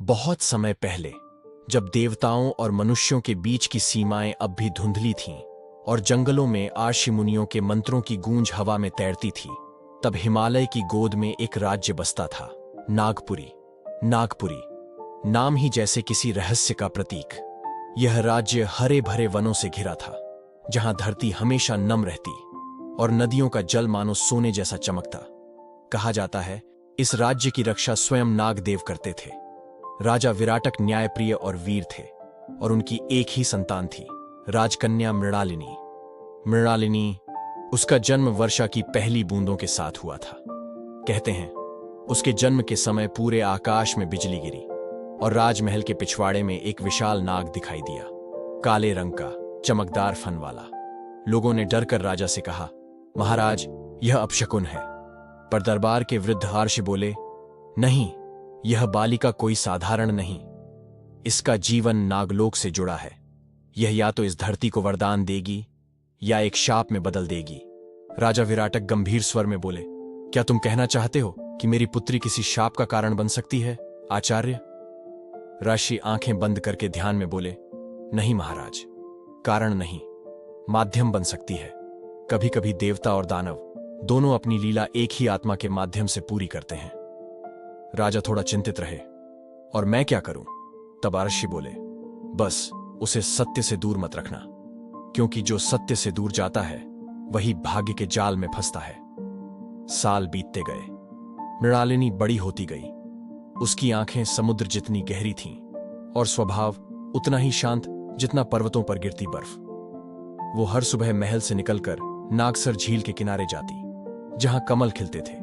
बहुत समय पहले, जब देवताओं और मनुष्यों के बीच की सीमाएं अब भी धुंधली थीं और जंगलों में आर्षि मुनियों के मंत्रों की गूंज हवा में तैरती थी, तब हिमालय की गोद में एक राज्य बसता था, नागपुरी। नागपुरी नाम ही जैसे किसी रहस्य का प्रतीक। यह राज्य हरे भरे वनों से घिरा था, जहां धरती हमेशा नम रहती और नदियों का जल मानो सोने जैसा चमकता। कहा जाता है, इस राज्य की रक्षा स्वयं नागदेव करते थे। राजा विराटक न्यायप्रिय और वीर थे और उनकी एक ही संतान थी, राजकन्या मृणालिनी। मृणालिनी, उसका जन्म वर्षा की पहली बूंदों के साथ हुआ था। कहते हैं, उसके जन्म के समय पूरे आकाश में बिजली गिरी और राजमहल के पिछवाड़े में एक विशाल नाग दिखाई दिया, काले रंग का, चमकदार फन वाला। लोगों ने डरकर राजा से कहा, महाराज, यह अपशकुन है। पर दरबार के वृद्ध आर्षि बोले, नहीं, यह बालिका कोई साधारण नहीं। इसका जीवन नागलोक से जुड़ा है। यह या तो इस धरती को वरदान देगी या एक शाप में बदल देगी। राजा विराटक गंभीर स्वर में बोले, क्या तुम कहना चाहते हो कि मेरी पुत्री किसी शाप का कारण बन सकती है, आचार्य? ऋषि आंखें बंद करके ध्यान में बोले, नहीं महाराज, कारण नहीं, माध्यम बन सकती है। कभी कभी देवता और दानव दोनों अपनी लीला एक ही आत्मा के माध्यम से पूरी करते हैं। राजा थोड़ा चिंतित रहे। और मैं क्या करूं? तब ऋषि बोले, बस उसे सत्य से दूर मत रखना, क्योंकि जो सत्य से दूर जाता है वही भाग्य के जाल में फंसता है। साल बीतते गए। मृणालिनी बड़ी होती गई। उसकी आंखें समुद्र जितनी गहरी थीं और स्वभाव उतना ही शांत जितना पर्वतों पर गिरती बर्फ। वो हर सुबह महल से निकलकर नागसर झील के किनारे जाती, जहां कमल खिलते थे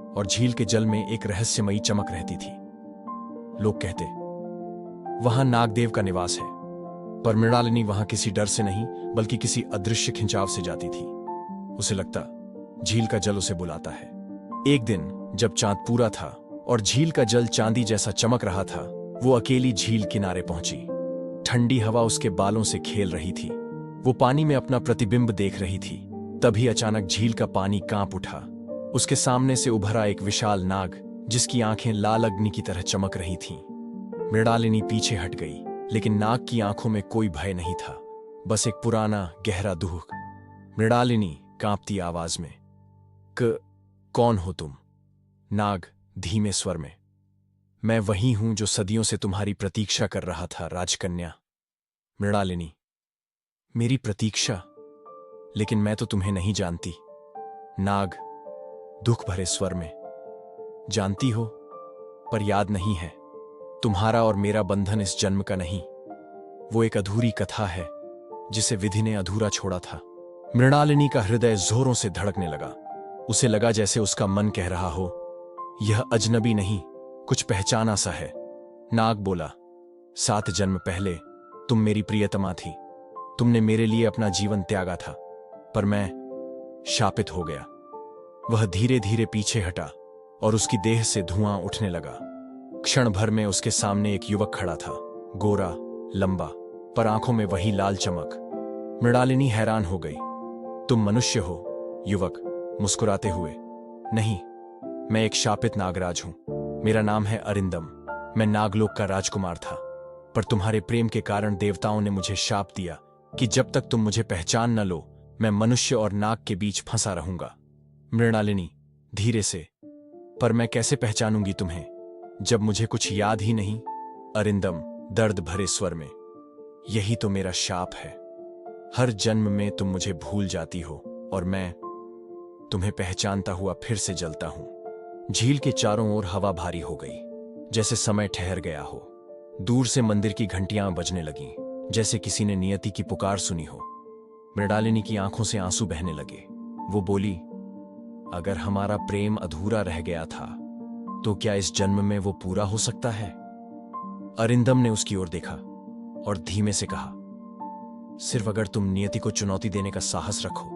और झील के जल में एक रहस्यमयी चमक रहती थी। लोग कहते, वहां नागदेव का निवास है। पर मृणालिनी वहां किसी डर से नहीं, बल्कि किसी अदृश्य खिंचाव से जाती थी। उसे लगता, झील का जल उसे बुलाता है। एक दिन जब चांद पूरा था और झील का जल चांदी जैसा चमक रहा था, वो अकेली झील किनारे पहुंची। ठंडी हवा उसके बालों से खेल रही थी। वो पानी में अपना प्रतिबिंब देख रही थी। तभी अचानक झील का पानी कांप उठा। उसके सामने से उभरा एक विशाल नाग, जिसकी आंखें लाल अग्नि की तरह चमक रही थीं। मृणालिनी पीछे हट गई, लेकिन नाग की आंखों में कोई भय नहीं था, बस एक पुराना गहरा दुख। मृणालिनी कांपती आवाज में, कौन हो तुम? नाग धीमे स्वर में, मैं वही हूं जो सदियों से तुम्हारी प्रतीक्षा कर रहा था, राजकन्या। मृणालिनी, मेरी प्रतीक्षा? लेकिन मैं तो तुम्हें नहीं जानती। नाग दुख भरे स्वर में, जानती हो, पर याद नहीं है। तुम्हारा और मेरा बंधन इस जन्म का नहीं, वो एक अधूरी कथा है जिसे विधि ने अधूरा छोड़ा था। मृणालिनी का हृदय जोरों से धड़कने लगा। उसे लगा जैसे उसका मन कह रहा हो, यह अजनबी नहीं, कुछ पहचाना सा है। नाग बोला, 7 जन्म पहले तुम मेरी प्रियतमा थी। तुमने मेरे लिए अपना जीवन त्यागा था, पर मैं शापित हो गया। वह धीरे धीरे पीछे हटा और उसकी देह से धुआं उठने लगा। क्षण भर में उसके सामने एक युवक खड़ा था, गोरा, लंबा, पर आंखों में वही लाल चमक। मृणालिनी हैरान हो गई। तुम मनुष्य हो? युवक मुस्कुराते हुए, नहीं, मैं एक शापित नागराज हूं। मेरा नाम है अरिंदम। मैं नागलोक का राजकुमार था, पर तुम्हारे प्रेम के कारण देवताओं ने मुझे शाप दिया कि जब तक तुम मुझे पहचान न लो, मैं मनुष्य और नाग के बीच फंसा रहूंगा। मृणालिनी धीरे से, पर मैं कैसे पहचानूंगी तुम्हें जब मुझे कुछ याद ही नहीं? अरिंदम दर्द भरे स्वर में, यही तो मेरा शाप है। हर जन्म में तुम मुझे भूल जाती हो और मैं तुम्हें पहचानता हुआ फिर से जलता हूं। झील के चारों ओर हवा भारी हो गई, जैसे समय ठहर गया हो। दूर से मंदिर की घंटियां बजने लगीं, जैसे किसी ने नियति की पुकार सुनी हो। मृणालिनी की आंखों से आंसू बहने लगे। वो बोली, अगर हमारा प्रेम अधूरा रह गया था, तो क्या इस जन्म में वो पूरा हो सकता है? अरिंदम ने उसकी ओर देखा और धीमे से कहा, सिर्फ अगर तुम नियति को चुनौती देने का साहस रखो।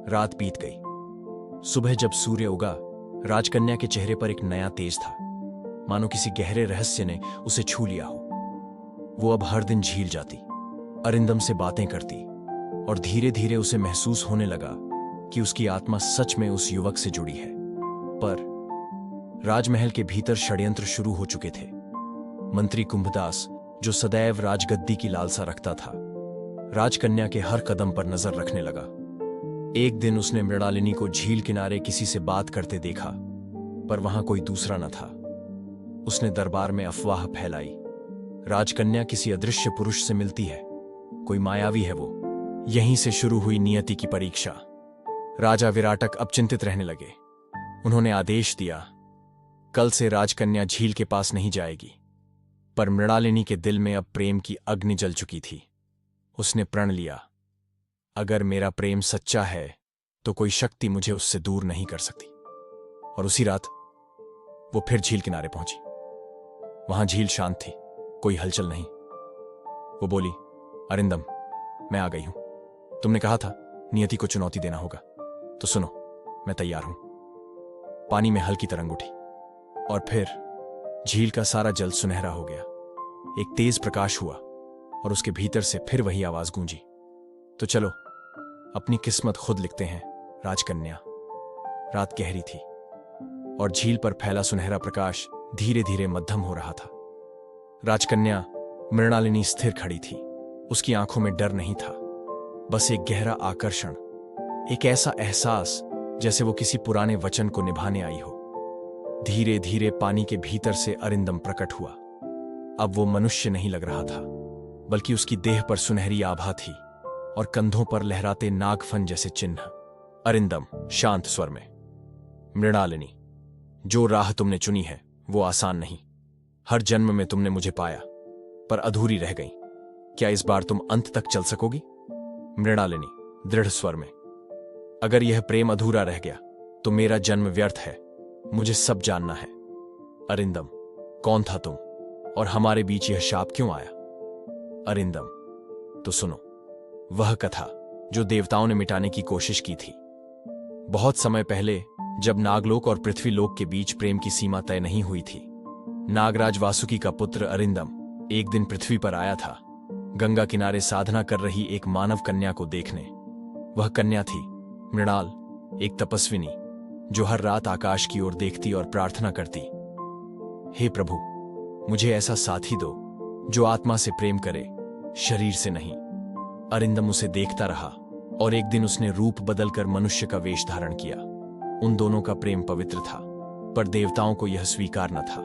रात बीत गई। सुबह जब सूर्य उगा, राजकन्या के चेहरे पर एक नया तेज था, मानो किसी गहरे रहस्य ने उसे छू लिया हो। वो अब हर दिन झील जाती, अरिंदम से बातें करती और धीरे धीरे उसे महसूस होने लगा कि उसकी आत्मा सच में उस युवक से जुड़ी है। पर राजमहल के भीतर षड्यंत्र शुरू हो चुके थे। मंत्री कुंभदास, जो सदैव राजगद्दी की लालसा रखता था, राजकन्या के हर कदम पर नजर रखने लगा। एक दिन उसने मृणालिनी को झील किनारे किसी से बात करते देखा, पर वहां कोई दूसरा न था। उसने दरबार में अफवाह फैलाई, राजकन्या किसी अदृश्य पुरुष से मिलती है, कोई मायावी है वो। यहीं से शुरू हुई नियति की परीक्षा। राजा विराटक अब चिंतित रहने लगे। उन्होंने आदेश दिया, कल से राजकन्या झील के पास नहीं जाएगी। पर मृणालिनी के दिल में अब प्रेम की अग्नि जल चुकी थी। उसने प्रण लिया, अगर मेरा प्रेम सच्चा है तो कोई शक्ति मुझे उससे दूर नहीं कर सकती। और उसी रात वो फिर झील किनारे पहुंची। वहां झील शांत थी, कोई हलचल नहीं। वो बोली, अरिंदम, मैं आ गई हूं। तुमने कहा था नियति को चुनौती देना होगा, तो सुनो, मैं तैयार हूं। पानी में हल्की तरंग उठी और फिर झील का सारा जल सुनहरा हो गया। एक तेज प्रकाश हुआ और उसके भीतर से फिर वही आवाज गूंजी, तो चलो अपनी किस्मत खुद लिखते हैं राजकन्या। रात गहरी थी और झील पर फैला सुनहरा प्रकाश धीरे धीरे मध्यम हो रहा था। राजकन्या मृणालिनी स्थिर खड़ी थी। उसकी आंखों में डर नहीं था, बस एक गहरा आकर्षण, एक ऐसा एहसास जैसे वो किसी पुराने वचन को निभाने आई हो। धीरे धीरे पानी के भीतर से अरिंदम प्रकट हुआ। अब वो मनुष्य नहीं लग रहा था, बल्कि उसकी देह पर सुनहरी आभा थी और कंधों पर लहराते नागफन जैसे चिन्ह। अरिंदम शांत स्वर में, मृणालिनी, जो राह तुमने चुनी है वो आसान नहीं। हर जन्म में तुमने मुझे पाया, पर अधूरी रह गई। क्या इस बार तुम अंत तक चल सकोगी? मृणालिनी दृढ़ स्वर में, अगर यह प्रेम अधूरा रह गया तो मेरा जन्म व्यर्थ है। मुझे सब जानना है। अरिंदम, कौन था तुम और हमारे बीच यह शाप क्यों आया? अरिंदम, तो सुनो वह कथा जो देवताओं ने मिटाने की कोशिश की थी। बहुत समय पहले, जब नागलोक और पृथ्वीलोक के बीच प्रेम की सीमा तय नहीं हुई थी, नागराज वासुकी का पुत्र अरिंदम एक दिन पृथ्वी पर आया था, गंगा किनारे साधना कर रही एक मानव कन्या को देखने। वह कन्या थी मृणाल, एक तपस्विनी जो हर रात आकाश की ओर देखती और प्रार्थना करती, हे प्रभु, मुझे ऐसा साथी दो जो आत्मा से प्रेम करे, शरीर से नहीं। अरिंदम उसे देखता रहा और एक दिन उसने रूप बदलकर मनुष्य का वेश धारण किया। उन दोनों का प्रेम पवित्र था, पर देवताओं को यह स्वीकार न था।